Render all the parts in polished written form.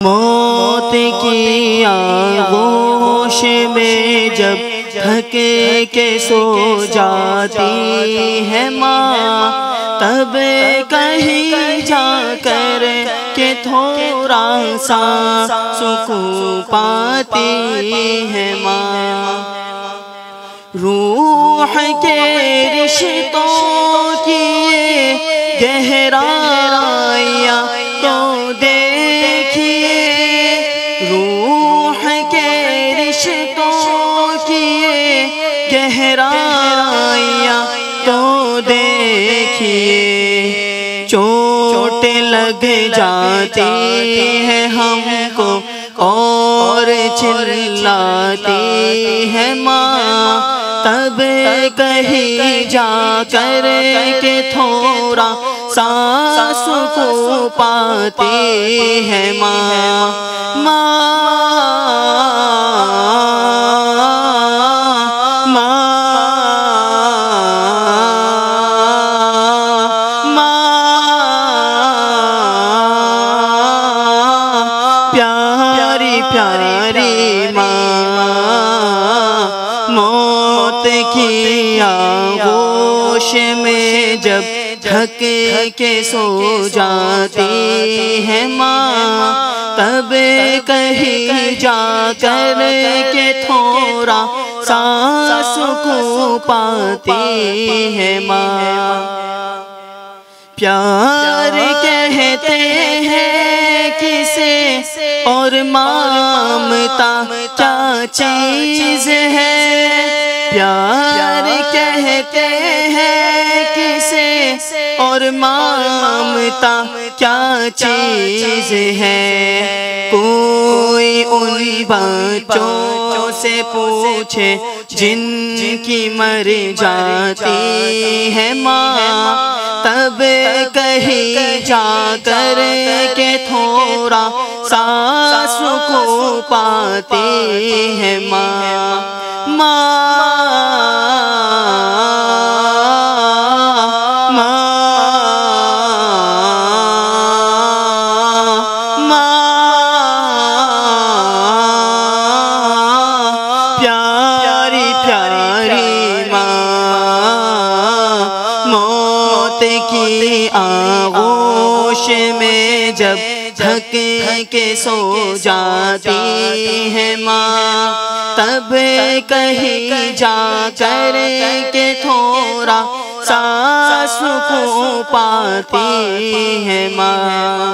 موت کی آغوش میں جب تھک کے سو جاتی ہے ماں، تب کہیں جا کر کہ تھوڑا سا سکون پاتی ہے ماں۔ روح کے رشتوں کی گہرائیاں تو دیکھیے، روح کے رشتوں کی گہرائیاں تو دیکھیے، چوٹ لگ جاتی ہے ہم کو اور چلاتی ہے ماں، تب کہیں جا کر کے تھوڑا سا سکون پاتی ہے ماں۔ پیاری پیاری ماں، موت کی آغوش میں جب تھک کے سو جاتی ہے ماں، تب کہیں جا کر کے تھوڑا سا سکون پاتی ہے ماں۔ پیار کہتے ہیں کسے اور مامتا کیا چیز ہے، پیار کہتے ہیں کسے اور مامتا کیا چیز ہے۔ کوئی ان بچوں سے پوچھے جن کی مر جاتی ہے ماں، تب کہیں جا کر کے تھوڑا سا سکون پاتی ہے ماں۔ پیاری پیاری ماں، موت کی آغوش میں جب تھک کے سو جاتی ہے ماں، تب کہیں جا کر کے تھوڑا سا سکون پاتی ہے ماں۔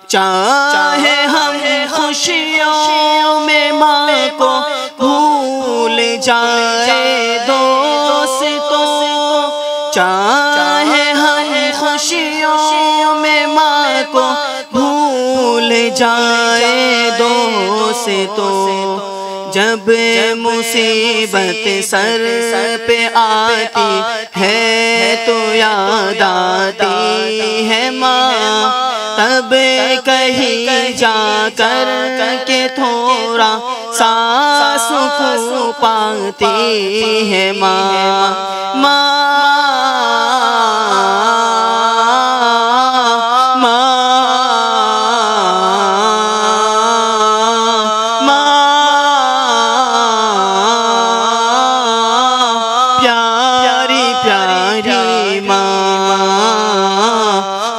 چاہے ہم خوشیوں میں ماں کو بھول جائے دوستوں، چاہے ہم خوشیوں میں ماں کو بھول جائے دوستوں، جب مصیبت سر پہ آتی ہے تو یاد آتی ہے ماں، تب کہیں جا کر کے تھوڑا سا سکون پاتی ہے ماں۔ پیاری پیاری ماں،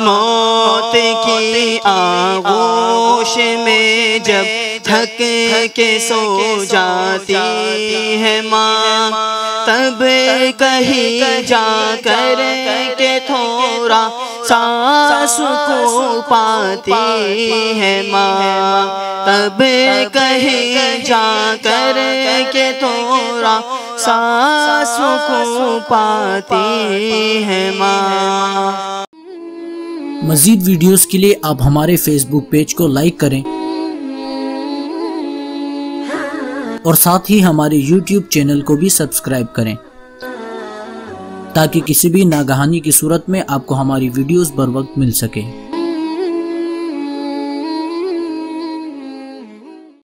موت کی آغوش میں جب تھک کے سو جاتی ہے ماں، تب کہیں جا کر کے تھوڑا سا سکون پاتی ہے ماں، تب کہیں جا کر کے تھوڑا سا سکون پاتی ہے ماں۔ مزید ویڈیوز کے لیے آپ ہمارے فیس بک پیج کو لائک کریں اور ساتھ ہی ہمارے یوٹیوب چینل کو بھی سبسکرائب کریں تاکہ کسی بھی ناگہانی کی صورت میں آپ کو ہماری ویڈیوز بر وقت مل سکے۔